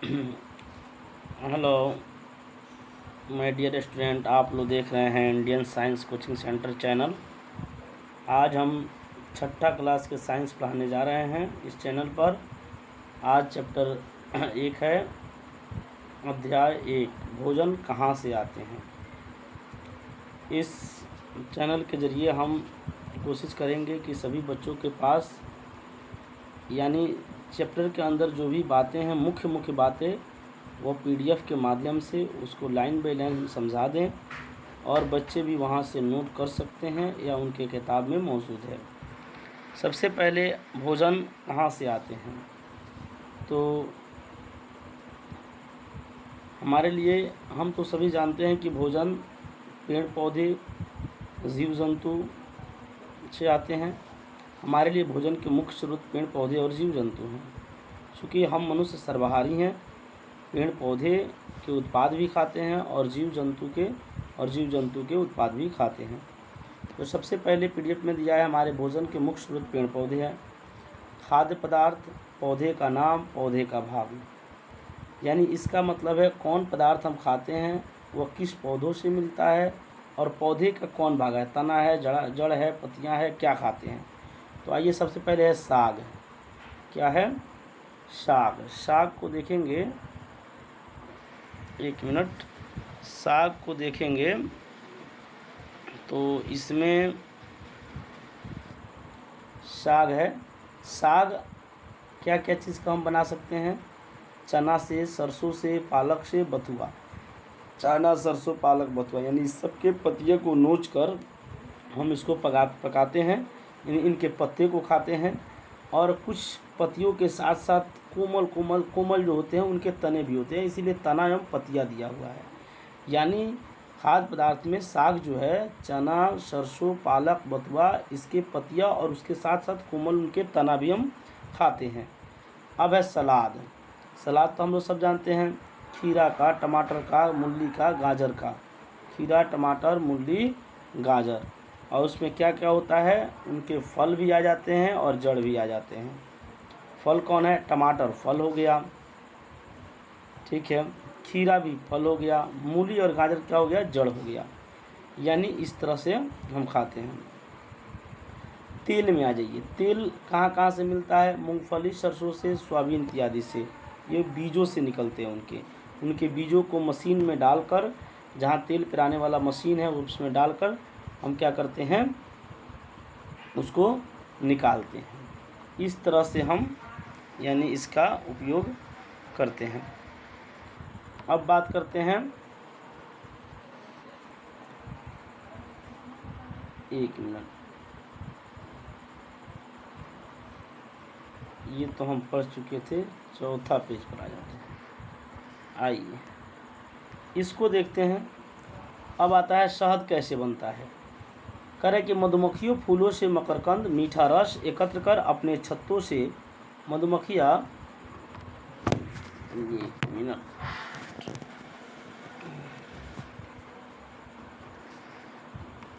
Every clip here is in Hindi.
हेलो माय डियर स्टूडेंट, आप लोग देख रहे हैं Indian science coaching centre channel. आज हम छठा क्लास के साइंस पढ़ाने जा रहे हैं इस चैनल पर। आज चैप्टर 1 है, अध्याय 1, भोजन कहाँ से आते हैं। इस चैनल के ज़रिए हम कोशिश करेंगे कि सभी बच्चों के पास यानी चैप्टर के अंदर जो भी बातें हैं, मुख्य बातें, वो पीडीएफ के माध्यम से उसको लाइन बाय लाइन हम समझा दें और बच्चे भी वहाँ से नोट कर सकते हैं या उनके किताब में मौजूद है। सबसे पहले भोजन कहाँ से आते हैं, तो हमारे लिए हम तो सभी जानते हैं कि भोजन पेड़ पौधे जीव जंतु से आते हैं। हमारे लिए भोजन के मुख्य स्रोत पेड़ पौधे और जीव जंतु हैं। चूँकि हम मनुष्य सर्वाहारी हैं, पेड़ पौधे के उत्पाद भी खाते हैं और जीव जंतु के उत्पाद भी खाते हैं। तो सबसे पहले पीडीएफ में दिया है हमारे भोजन के मुख्य स्रोत पेड़ पौधे हैं। खाद्य पदार्थ, पौधे का नाम, पौधे का भाग, यानी इसका मतलब है कौन पदार्थ हम खाते हैं वह किस पौधों से मिलता है और पौधे का कौन भाग है, तना है, जड़ है, पत्तियां है, क्या खाते हैं। तो आइए सबसे पहले है साग। क्या है? साग। साग को देखेंगे, एक मिनट, साग को देखेंगे तो इसमें साग है। साग क्या क्या चीज़ का हम बना सकते हैं? चना से, सरसों से, पालक से, बथुआ। चना, सरसों, पालक, बथुआ, यानी इस सब के पत्तियों को नोच कर हम इसको पकाते हैं, यानी इनके पत्ते को खाते हैं। और कुछ पत्तियों के साथ साथ कोमल जो होते हैं उनके तने भी होते हैं, इसीलिए तना एवं पत्तियाँ दिया हुआ है। यानी खाद्य पदार्थ में साग जो है, चना, सरसों, पालक, बथुआ, इसके पत्तियाँ और उसके साथ साथ कोमल उनके तना भी हम खाते हैं। अब है सलाद। सलाद तो हम लोग सब जानते हैं, खीरा का, टमाटर का, मूली का, गाजर का। खीरा, टमाटर, मूली, गाजर, और उसमें क्या क्या होता है, उनके फल भी आ जाते हैं और जड़ भी आ जाते हैं। फल कौन है? टमाटर फल हो गया, ठीक है। खीरा भी फल हो गया, मूली और गाजर क्या हो गया? जड़ हो गया। यानी इस तरह से हम खाते हैं। तेल में आ जाइए। तेल कहाँ कहाँ से मिलता है? मूंगफली, सरसों से, सोयाबीन इत्यादि से। ये बीजों से निकलते हैं। उनके बीजों को मशीन में डालकर, जहाँ तेल पिराने वाला मशीन है उसमें डालकर हम क्या करते हैं, उसको निकालते हैं। इस तरह से हम यानी इसका उपयोग करते हैं। अब बात करते हैं, एक मिनट, ये तो हम पढ़ चुके थे, चौथा पेज पर आ जाते हैं। आइए इसको देखते हैं। अब आता है शहद कैसे बनता है। करे कि मधुमक्खियों फूलों से मकरकंद मीठा रस एकत्र कर अपने छत्तों से मधुमक्खियाँ, एक मिनट,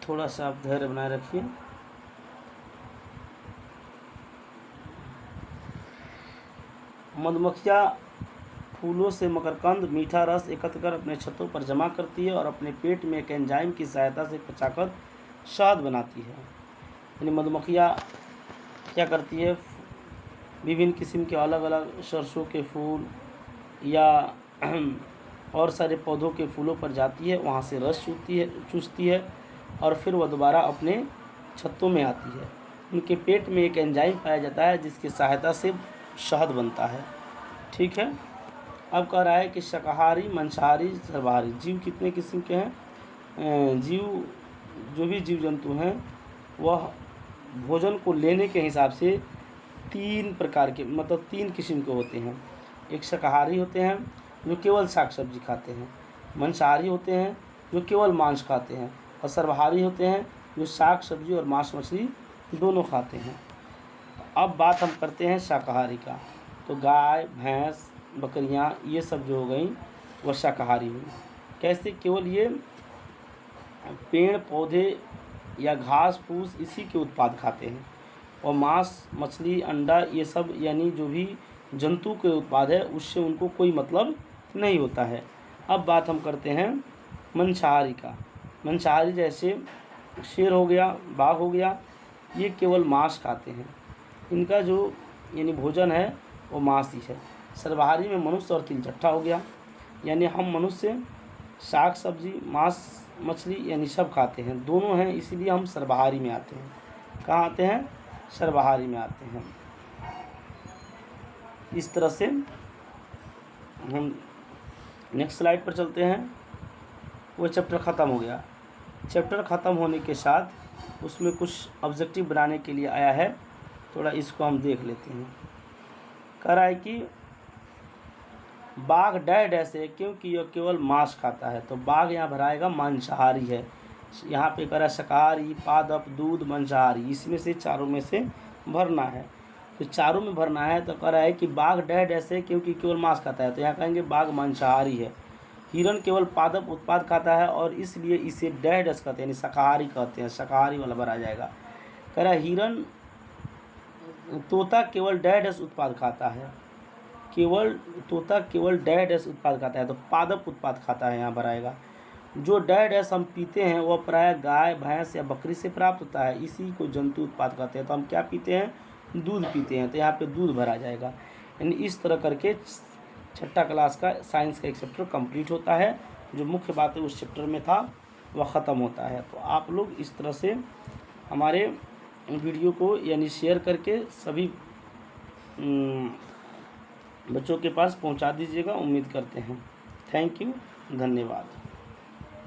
थोड़ा सा आप धैर्य बनाए रखिए। मधुमक्खियाँ फूलों से मकरकंद मीठा रस एकत्र कर अपने छत्तों पर जमा करती है और अपने पेट में एक एंजाइम की सहायता से पचाकर शहद बनाती है। यानी मधुमक्खियाँ क्या करती है, विभिन्न किस्म के अलग अलग सरसों के फूल या और सारे पौधों के फूलों पर जाती है, वहाँ से रस चूसती है और फिर वह दोबारा अपने छत्तों में आती है। उनके पेट में एक एंजाइम पाया जाता है जिसकी सहायता से शहद बनता है, ठीक है। अब कह रहा है कि शाकाहारी, मांसाहारी, सर्वाहारी जीव कितने किस्म के हैं। जीव, जो भी जीव जंतु हैं वह भोजन को लेने के हिसाब से 3 प्रकार के, मतलब 3 किस्म के होते हैं। एक शाकाहारी होते हैं जो केवल साग सब्जी खाते हैं, मांसाहारी होते हैं जो केवल मांस खाते हैं, और सर्वाहारी होते हैं जो साग सब्जी और मांस मछली दोनों खाते हैं। अब बात हम करते हैं शाकाहारी का। तो गाय, भैंस, बकरियां, ये सब जो हो गई वह शाकाहारी हुई। कैसे? केवल ये पेड़ पौधे या घास फूस इसी के उत्पाद खाते हैं, और मांस, मछली, अंडा, ये सब यानी जो भी जंतु के उत्पाद है उससे उनको कोई मतलब नहीं होता है। अब बात हम करते हैं मांसाहारी का। मांसाहारी जैसे शेर हो गया, बाघ हो गया, ये केवल मांस खाते हैं, इनका जो यानी भोजन है वो मांस ही है। सर्वाहारी में मनुष्य और तिलचट्टा हो गया, यानी हम मनुष्य साग सब्जी मांस मछली यानी सब खाते हैं, दोनों हैं, इसीलिए हम सर्वाहारी में आते हैं। कहाँ आते हैं? सर्वाहारी में आते हैं। इस तरह से हम नेक्स्ट स्लाइड पर चलते हैं। वो चैप्टर ख़त्म हो गया। चैप्टर ख़त्म होने के साथ उसमें कुछ ऑब्जेक्टिव बनाने के लिए आया है, थोड़ा इसको हम देख लेते हैं। कह रहा है कि बाघ डैश है क्योंकि यह केवल मांस खाता है, तो बाघ यहाँ भराएगा मांसाहारी है। यहाँ पे कह रहा है शाकाहारी, पादप, दूध, मांसाहारी, इसमें से चारों में से भरना है। तो चारों में भरना है तो कह रहा है कि बाघ डैश है क्योंकि केवल मांस खाता है, तो यहाँ कहेंगे बाघ मांसाहारी है। हिरण केवल पादप उत्पाद खाता है और इसलिए इसे डैश कहते हैं, यानी शाकाहारी कहते हैं, शाकाहारी वाला भरा जाएगा। कह रहा है हिरण तोता केवल डैश उत्पाद खाता है, तोता केवल डैश उत्पाद खाता है, तो पादप उत्पाद खाता है, यहाँ भराएगा। जो डैश हम पीते हैं वह प्रायः गाय, भैंस या बकरी से प्राप्त होता है, इसी को जंतु उत्पाद कहते हैं। तो हम क्या पीते हैं? दूध पीते हैं, तो यहाँ पे दूध भरा जाएगा। यानी इस तरह करके छठा क्लास का साइंस का एक चैप्टर कंप्लीट होता है। जो मुख्य बातें उस चैप्टर में था वह ख़त्म होता है। तो आप लोग इस तरह से हमारे वीडियो को यानी शेयर करके सभी बच्चों के पास पहुंचा दीजिएगा, उम्मीद करते हैं। थैंक यू, धन्यवाद।